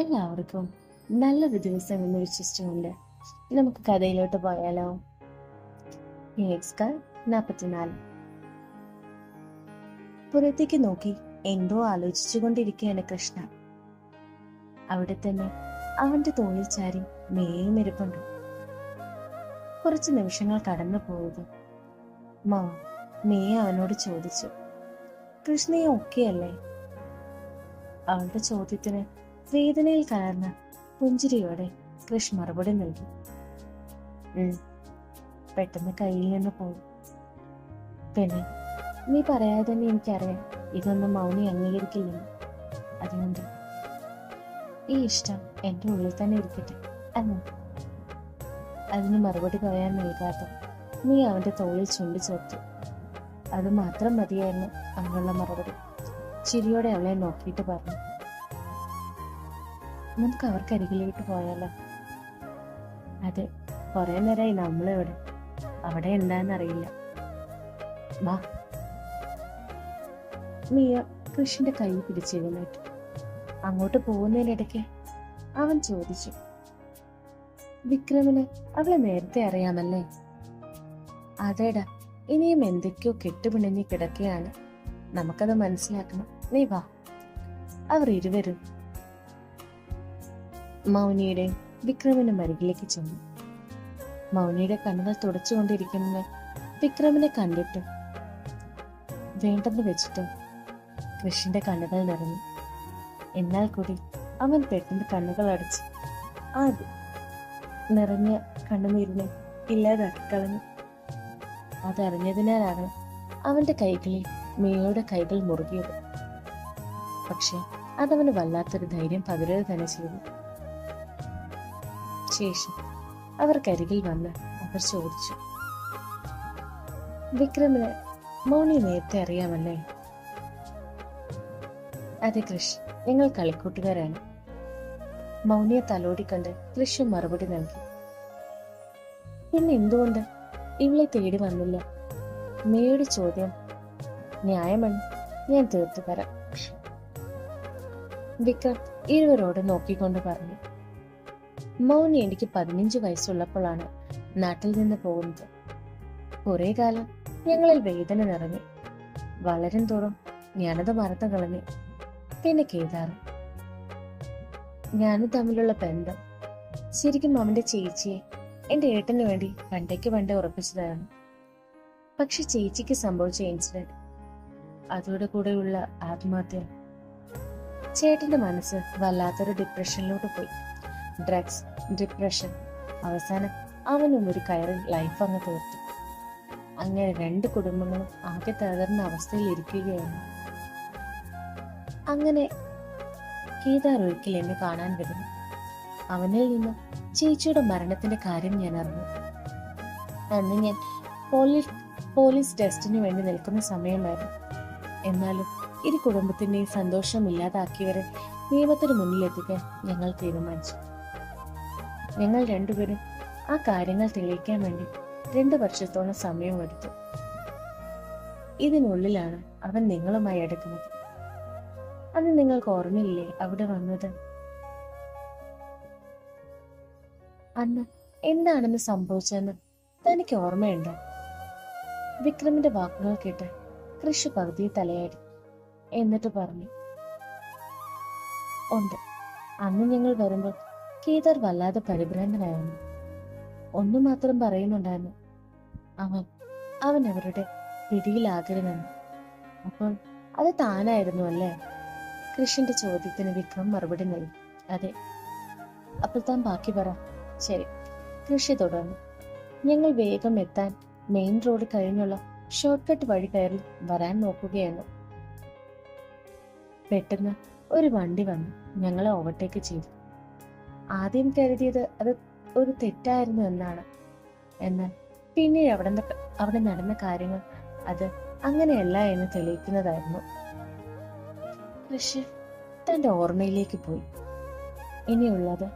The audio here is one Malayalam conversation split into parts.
എല്ലാവർക്കും നല്ലൊരു ദിവസം എന്ന് വിശ്വസിച്ചുകൊണ്ട് നമുക്ക് കഥയിലോട്ട് പോയാലോ? ഫീനിക്സ് 44. പുറത്തേക്ക് നോക്കി എന്തോ ആലോചിച്ചുകൊണ്ടിരിക്കുകയാണ് കൃഷ്ണ. അവിടെ തന്നെ അവന്റെ തോളിൽ ചാരി മേയും ഇരിപ്പുണ്ട്. കുറച്ച് നിമിഷങ്ങൾ കടന്നു പോയത് മേയ അവനോട് ചോദിച്ചു, കൃഷ്ണയെ ഒക്കെയല്ലേ? അവളുടെ ചോദ്യത്തിന് വേദനയിൽ കലർന്ന പുഞ്ചിരിയോടെ കൃഷ് മറുപടി നൽകി. പെട്ടെന്ന് കയ്യിൽ നിന്ന് പോയി. പിന്നെ നീ പറയാതെ തന്നെ എനിക്കറിയാം ഇതൊന്നും മൗനി അംഗീകരിക്കില്ലെന്ന്. അതുകൊണ്ട് ഈ ഇഷ്ടം എന്റെ ഉള്ളിൽ തന്നെ ഇരിക്കട്ടെ അല്ല. അതിന് മറുപടി പറയാൻ നൽകാത്ത നീ അവന്റെ തോളിൽ ചുണ്ടി ചേർത്തു. അത് മാത്രം മതിയായിരുന്നു അവനുള്ള മറുപടി. ചിരിയോടെ അവളെ നോക്കിയിട്ട് പറഞ്ഞു, നമുക്ക് അവർക്കരികിലേക്ക് പോയാലോ? അതെ, കുറെ നേരമായി നമ്മളിവിടെ. അവിടെ എന്താന്നറിയില്ല. വാ. മിയ കൃഷിന്റെ കൈ പിടിച്ചെഴുന്നേറ്റു. അങ്ങോട്ട് പോകുന്നതിനിടയ്ക്ക് അവൻ ചോദിച്ചു, വിക്രമിന് അവളെ നേരത്തെ അറിയാമല്ലേ? അതേടാ, ഇനിയും എന്തൊക്കെയോ കെട്ടുപിണഞ്ഞ് കിടക്കുകയാണ്. നമുക്കത് മനസ്സിലാക്കണം. നീ വാ. അവർ ഇരുവരും മൗനിയുടെയും വിക്രമിന്റെ മരുകിലേക്ക് ചെന്നു. മൗനിയുടെ കണ്ണുകൾ തുടച്ചുകൊണ്ടിരിക്കുന്ന വിക്രമിനെ കണ്ടിട്ട് വേണ്ടെന്ന് വെച്ചിട്ട് കൃഷിന്റെ കണ്ണുകൾ നിറഞ്ഞു. എന്നാൽ കൂടി അവൻ പെട്ടെന്ന് കണ്ണുകൾ അടച്ച് അത് നിറഞ്ഞ കണ്ണുനീരിനെ ഇല്ലാതാക്കി കളഞ്ഞു. അതറിഞ്ഞതിനാലാണ് അവന്റെ കൈകളിൽ മേയുടെ കൈകൾ മുറുകിയത്. പക്ഷെ അതവന് വല്ലാത്തൊരു ധൈര്യം പകരുക തന്നെ ചെയ്തു. ശേഷം അവർക്കരികിൽ വന്ന് അവർ ചോദിച്ചു, വിക്രമിന് മൗനി നേരത്തെ അറിയാമല്ലേ? അതെ കൃഷ്, ഞങ്ങൾ കളിക്കൂട്ടുകാരാണ്. മൗനിയെ തലോടിക്കണ്ട് കൃഷ് മറുപടി നൽകി. പിന്നെ എന്തുകൊണ്ട് ഇവളെ തേടി വന്നില്ല? മേയുടെ ചോദ്യം ന്യായമാണ്, ഞാൻ തീർത്തു തരാം. വിക്രം ഇരുവരോട് നോക്കിക്കൊണ്ട് പറഞ്ഞു, മൗനി എനിക്ക് 15 വയസ്സുള്ളപ്പോഴാണ് നാട്ടിൽ നിന്ന് പോകുന്നത്. കുറെ കാലം ഞങ്ങളിൽ വേദന നിറഞ്ഞു. വളരും തോറും ഞാനത് മറന്നു കളഞ്ഞു. പിന്നെ കേദാറും ഞാനും തമ്മിലുള്ള ബന്ധം ശരിക്കും അവന്റെ ചേച്ചിയെ എന്റെ ഏട്ടന് വേണ്ടി പണ്ടേ ഉറപ്പിച്ചതാണ്. പക്ഷെ ചേച്ചിക്ക് സംഭവിച്ച ഇൻസിഡന്റ്, അതോടെ കൂടെയുള്ള ആത്മഹത്യ, ചേട്ടന്റെ മനസ്സ് വല്ലാത്തൊരു ഡിപ്രഷനിലോട്ട് പോയി. ഡ്രഗ്സ്, ഡിപ്രഷൻ, അവസാനം അവനും ഒരു കയറിൽ ലൈഫ് അങ്ങ് തീർത്തു. അങ്ങനെ 2 കുടുംബങ്ങളും ആകെ തകർന്ന അവസ്ഥയിൽ ഇരിക്കുകയാണ്. അങ്ങനെ കേദാർ ഒരിക്കൽ എന്നെ കാണാൻ വരുന്നു. അവനിൽ നിന്ന് ചേച്ചിയുടെ മരണത്തിന്റെ കാര്യം ഞാൻ അറിഞ്ഞു. അന്ന് ഞാൻ പോലീസ് ടെസ്റ്റിന് വേണ്ടി നിൽക്കുന്ന സമയമായിരുന്നു. എന്നാലും ഇരു കുടുംബത്തിന്റെയും സന്തോഷം ഇല്ലാതാക്കിയവരെ നിയമത്തിന് മുന്നിലെത്തിക്കാൻ ഞങ്ങൾ തീരുമാനിച്ചു. ഞങ്ങൾ രണ്ടുപേരും ആ കാര്യങ്ങൾ തെളിയിക്കാൻ വേണ്ടി 2 വർഷത്തോളം സമയമെടുത്തു. ഇതിനുള്ളിലാണ് അവൻ നിങ്ങളുമായി എടുക്കുന്നത്. അന്ന് നിങ്ങൾക്ക് ഓർമ്മയില്ലേ അവിടെ വന്നത്? അന്ന് എന്താണെന്ന് സംഭവിച്ചെന്ന് തനിക്ക് ഓർമ്മയുണ്ടോ? വിക്രമിന്റെ വാക്കുകൾ കേട്ട് കൃഷി പകുതിയെ തലയാടി. എന്നിട്ട് പറഞ്ഞു, ഉണ്ട്. അന്ന് ഞങ്ങൾ വരുമ്പോൾ കേദാർ വല്ലാതെ പരിഭ്രാന്തനായിരുന്നു. ഒന്നു മാത്രം പറയുന്നുണ്ടായിരുന്നു, അവൻ അവരുടെ പിടിയിലാകരുതെന്ന്. അപ്പോൾ അത് താനായിരുന്നു അല്ലേ? കൃഷിന്റെ ചോദ്യത്തിന് വിക്രം മറുപടി നൽകി. അതെ. അപ്പോൾ താൻ ബാക്കി പറ. ശരി. കൃഷി തുടർന്നു. ഞങ്ങൾ വേഗം എത്താൻ മെയിൻ റോഡ് കഴിഞ്ഞുള്ള ഷോർട്ട് കട്ട് വഴി കയറി വരാൻ നോക്കുകയാണ്. പെട്ടെന്ന് ഒരു വണ്ടി വന്നു ഞങ്ങളെ ഓവർടേക്ക് ചെയ്തു. ആദ്യം കരുതിയത് അത് ഒരു തെറ്റായിരുന്നു എന്നാണ്. എന്നാൽ പിന്നീട് അവിടെ നടന്ന കാര്യങ്ങൾ അത് അങ്ങനെയല്ല എന്ന് തെളിയിക്കുന്നതായിരുന്നു. കൃഷി തന്റെ ഓർമ്മയിലേക്ക് പോയി. ഇനിയുള്ളത്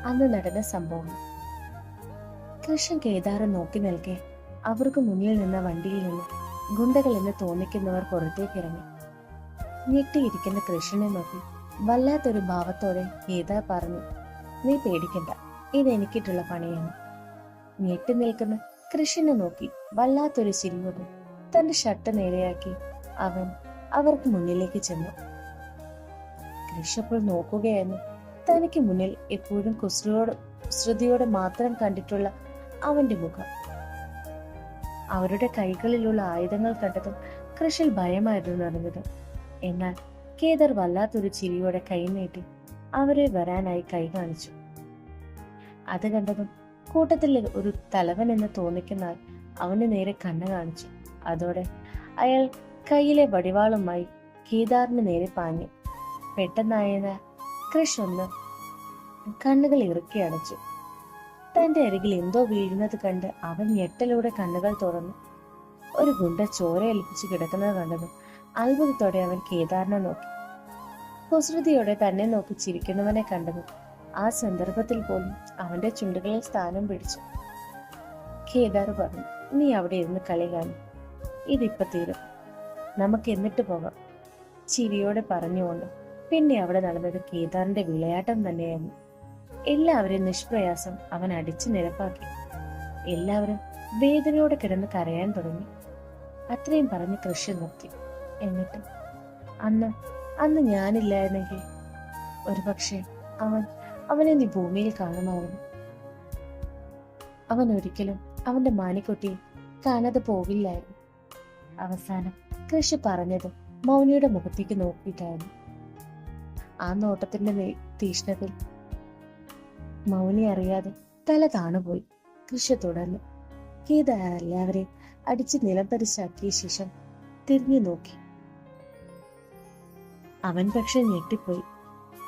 അന്ന് നടന്ന സംഭവം. കൃഷ്ണൻ കേദാറെ നോക്കി നിൽക്കെ അവർക്ക് മുന്നിൽ നിന്ന വണ്ടിയിൽ നിന്ന് ഗുണ്ടകൾ എന്ന് തോന്നിക്കുന്നവർ പുറത്തേക്ക് ഇറങ്ങി. ഞെട്ടിയിരിക്കുന്ന കൃഷ്ണനെ നോക്കി വല്ലാത്തൊരു ഭാവത്തോടെ കേദാർ പറഞ്ഞു, നീ പേടിക്കണ്ട, ഇത് എനിക്കിട്ടുള്ള പണിയാണ്. ഞെട്ടി നിൽക്കുന്ന കൃഷിനെ നോക്കി വല്ലാത്തൊരു ചിരിയോടെ തന്റെ ഷർട്ട് നേരെയാക്കി അവൻ അവർക്ക് മുന്നിലേക്ക് ചെന്നു. കൃഷി അപ്പോൾ നോക്കുകയായിരുന്നു. തനിക്ക് മുന്നിൽ എപ്പോഴും കുസൃതിയോടെ മാത്രം കണ്ടിട്ടുള്ള അവന്റെ മുഖം. അവരുടെ കൈകളിലുള്ള ആയുധങ്ങൾ കണ്ടതും കൃഷിൽ ഭയമായിരുന്നു നിറഞ്ഞത്. എന്നാൽ കേദർ വല്ലാത്തൊരു ചിരിയോടെ കൈ നീട്ടി അവരെ വരാനായി കൈ കാണിച്ചു. അത് കണ്ടതും കൂട്ടത്തിൽ ഒരു തലവൻ എന്ന് തോന്നിക്കുന്ന ആൾ അവന് നേരെ കണ്ണ് കാണിച്ചു. അതോടെ അയാൾ കയ്യിലെ വടിവാളുമായി കേദാറിന് നേരെ പാഞ്ഞു. പെട്ടെന്നായ കൃഷ് ഒന്ന് കണ്ണുകൾ ഇറുക്കി അടച്ചു. തന്റെ അരികിൽ എന്തോ വീഴുന്നത് കണ്ട് അവൻ ഞെട്ടലോടെ കണ്ണുകൾ തുറന്നു. ഒരു ഗുണ്ട ചോര ഏൽപ്പിച്ച് കിടക്കുന്നത് കണ്ടതും അത്ഭുതത്തോടെ അവൻ കേദാറിനെ നോക്കി. കുസൃതിയോടെ തന്നെ നോക്കി ചിരിക്കുന്നവനെ കണ്ടതും ആ സന്ദർഭത്തിൽ പോലും അവന്റെ ചുണ്ടുകളിൽ സ്ഥാനം പിടിച്ചു. കേദാർ പറഞ്ഞു, നീ അവിടെ ഇരുന്ന് കളി കാണും, ഇതിപ്പോ തീരും, നമുക്ക് എന്നിട്ട് പോകാം. ചിരിയോടെ പറഞ്ഞുകൊണ്ട് പിന്നെ അവിടെ നടന്നത് കേദാറിന്റെ വിളയാട്ടം തന്നെയായിരുന്നു. എല്ലാവരെയും നിഷ്പ്രയാസം അവൻ അടിച്ചു നിരപ്പാക്കി. എല്ലാവരും വേദനയോടെ കിടന്ന് കരയാൻ തുടങ്ങി. അത്രയും പറഞ്ഞ് കൃഷി നിർത്തി. എന്നിട്ട് അന്ന് ഞാനില്ലായിരുന്നെങ്കിൽ ഒരുപക്ഷെ അവനെ നീ ഭൂമിയിൽ കാണുമായിരുന്നു. അവൻ ഒരിക്കലും അവന്റെ മാനിക്കുട്ടിയെ കാണാതെ പോവില്ലായിരുന്നു. അവസാനം കൃഷി പറഞ്ഞത് മൗനിയുടെ മുഖത്തേക്ക് നോക്കിയിട്ടായിരുന്നു. ആ നോട്ടത്തിന്റെ തീഷ്ണത്തിൽ മൗനി അറിയാതെ തല താണുപോയി. കൃഷി തുടർന്നു. കേദാർ എല്ലാവരെയും അടിച്ച് നിലംപരിശാക്കിയ ശേഷം തിരിഞ്ഞു നോക്കി. അവൻ പക്ഷെ ഞെട്ടിപ്പോയി.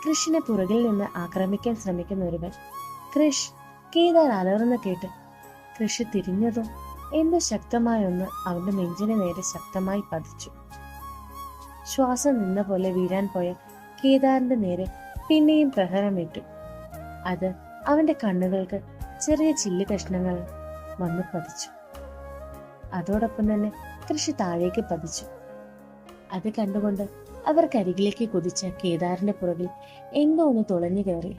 കൃഷിനെ പുറകിൽ നിന്ന് ആക്രമിക്കാൻ ശ്രമിക്കുന്ന ഒരുവൻ. കൃഷ് കേദാർ അലർന്ന് കേട്ട് കൃഷി തിരിഞ്ഞതും എന്തോ ശക്തമായ ഒന്ന് അവന്റെ നെഞ്ചിന് നേരെ ശക്തമായി പതിച്ചു. ശ്വാസം നിന്ന പോലെ വീഴാൻ പോയ കേദാറിന്റെ നേരെ പിന്നെയും പ്രഹരമേറ്റു. അത് അവന്റെ കണ്ണുകൾക്ക് ചെറിയ ചില്ലി കഷ്ണങ്ങൾ വന്നു പതിച്ചു. അതോടൊപ്പം തന്നെ കൃഷി താഴേക്ക് പതിച്ചു. അത് കണ്ടുകൊണ്ട് അവർക്കരികിലേക്ക് കുതിച്ച കേദാറിന്റെ പുറകിൽ എന്തോ ഒന്ന് തുളഞ്ഞു കയറി.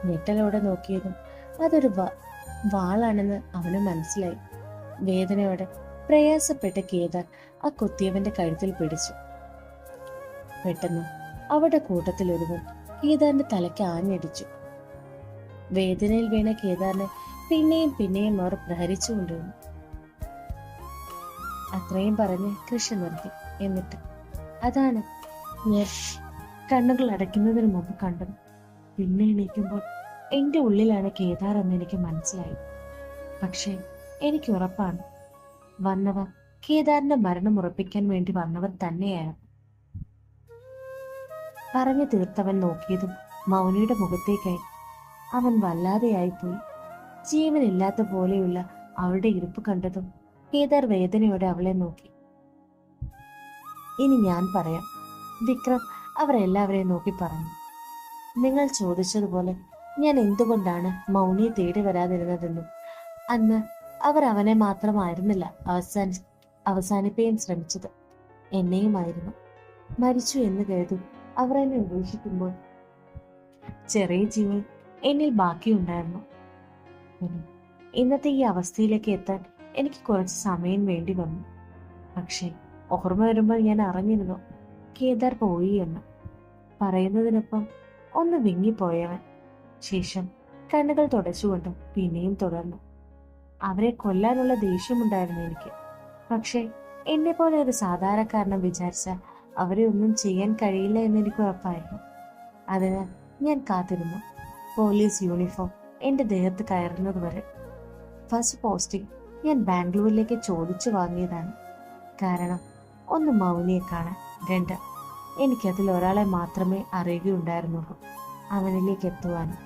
ഞെട്ടലോടെ നോക്കിയതും അതൊരു വാളാണെന്ന് അവന് മനസ്സിലായി. വേദനയോടെ പ്രയാസപ്പെട്ട കേദാർ ആ കൊത്തിയവന്റെ കഴുത്തിൽ പിടിച്ചു. പെട്ടെന്ന് അവിടെ കൂട്ടത്തിൽ ഒരുവൻ കേദാറിന്റെ തലയ്ക്ക് ആഞ്ഞടിച്ചു. വേദനയിൽ വീണ കേദാറിനെ പിന്നെയും പിന്നെയും അവർ പ്രഹരിച്ചുകൊണ്ടിരുന്നു. അത്രയും പറഞ്ഞ് കൃഷി നിർത്തി. എന്നിട്ട് അതാണ് ഞാൻ കണ്ണുകൾ അടയ്ക്കുന്നതിന് മുമ്പ് കണ്ടത്. പിന്നെ എണീക്കുമ്പോൾ എന്റെ ഉള്ളിലാണ് കേദാർ എന്ന് എനിക്ക് മനസ്സിലായി. പക്ഷേ എനിക്ക് ഉറപ്പാണ്, വന്നവർ കേദാറിന്റെ മരണം ഉറപ്പിക്കാൻ വേണ്ടി വന്നവർ തന്നെയായിരുന്നു. പറഞ്ഞു തീർത്തവൻ നോക്കിയതും മൗനിയുടെ മുഖത്തേക്കായി. അവൻ വല്ലാതെയായിപ്പോയി. ജീവനില്ലാത്ത പോലെയുള്ള അവളുടെ ഇരിപ്പ് കണ്ടതും കേദാർ വേദനയോടെ അവളെ നോക്കി. ഇനി ഞാൻ പറയാം, വിക്രം അവരെല്ലാവരെയും നോക്കി പറഞ്ഞു. നിങ്ങൾ ചോദിച്ചതുപോലെ ഞാൻ എന്തുകൊണ്ടാണ് മൗനിയെ തേടി വരാതിരുന്നതെന്നും അന്ന് അവർ അവനെ മാത്രമായിരുന്നില്ല അവസാനിപ്പിക്കാൻ ശ്രമിച്ചത്, എന്നെയുമായിരുന്നു. മരിച്ചു എന്ന് കരുതും അവർ എന്നെ ഉപേക്ഷിക്കുമ്പോൾ ചെറിയ ജീവൻ എന്നിൽ ബാക്കിയുണ്ടായിരുന്നു. ഇന്നത്തെ ഈ അവസ്ഥയിലേക്ക് എത്താൻ എനിക്ക് കുറച്ച് സമയം വേണ്ടി വന്നു. പക്ഷെ ഓർമ്മ വരുമ്പോൾ ഞാൻ അറിഞ്ഞിരുന്നു കേദാർ പോയി എന്ന്. പറയുന്നതിനൊപ്പം ഒന്ന് വിങ്ങിപ്പോയവൻ. ശേഷം കണ്ണുകൾ തുടച്ചുകൊണ്ട് പിന്നെയും തുടർന്നു. അവരെ കൊല്ലാനുള്ള ദേഷ്യമുണ്ടായിരുന്നു എനിക്ക്. പക്ഷെ എന്നെ പോലെ ഒരു സാധാരണക്കാരനെ വിചാരിച്ചാൽ അവരെ ഒന്നും ചെയ്യാൻ കഴിയില്ല എന്ന് എനിക്ക് ഉറപ്പായിരുന്നു. അതിനാൽ ഞാൻ കാത്തിരുന്നു. പോലീസ് യൂണിഫോം എന്റെ ദേഹത്ത് കയറുന്നത് വരെ. ഫസ്റ്റ് പോസ്റ്റിംഗ് ഞാൻ ബാംഗ്ലൂരിലേക്ക് ചോദിച്ചു വാങ്ങിയതാണ്. കാരണം ഒന്ന് മൗനിയെ കാണാൻ, രണ്ട് എനിക്കതിൽ ഒരാളെ മാത്രമേ അറിയുകയുണ്ടായിരുന്നുള്ളൂ, അവനിലേക്ക് എത്തുവാനും.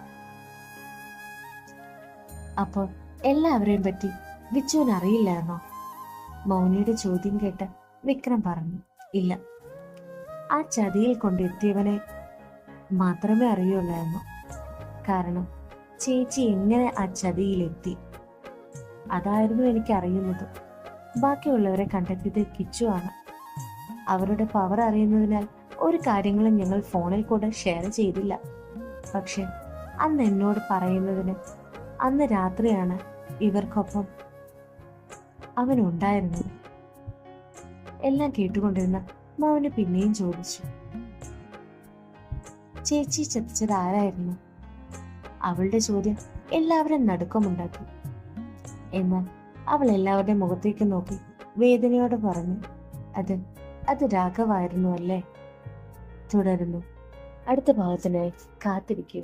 അപ്പോൾ എല്ലാവരെയും പറ്റി വിച്ചുവിന് അറിയില്ലായിരുന്നോ? മൗനിയുടെ ചോദ്യം കേട്ട് വിക്രം പറഞ്ഞു, ഇല്ല, ആ ചതിയിൽ കൊണ്ടെത്തിയവനെ മാത്രമേ അറിയുള്ളായിരുന്നു. കാരണം ചേച്ചി എങ്ങനെ ആ ചതിയിലെത്തി അതായിരുന്നു എനിക്ക് അറിയുന്നത്. ബാക്കിയുള്ളവരെ കണ്ടെത്തിയത് കിച്ചു ആണ്. അവരുടെ പവർ അറിയുന്നതിനാൽ ഒരു കാര്യങ്ങളും ഞങ്ങൾ ഫോണിൽ കൂടെ ഷെയർ ചെയ്തില്ല. പക്ഷെ അന്ന് എന്നോട് പറയുന്നതിന് അന്ന് രാത്രിയാണ് ഇവർക്കൊപ്പം അവനുണ്ടായിരുന്നത്. എല്ലാം കേട്ടുകൊണ്ടിരുന്ന മൗന് പിന്നെയും ചോദിച്ചു, ചേച്ചി ചതിച്ചത് ആരായിരുന്നു? അവളുടെ ചോദ്യം എല്ലാവരും നടുക്കമുണ്ടാക്കി. എന്നാൽ അവൾ എല്ലാവരുടെ മുഖത്തേക്ക് നോക്കി വേദനയോടെ പറഞ്ഞു, അത് രാഘവായിരുന്നു അല്ലേ? തുടരുന്നു. അടുത്ത ഭാഗത്തിനായി കാത്തിരിക്കുക.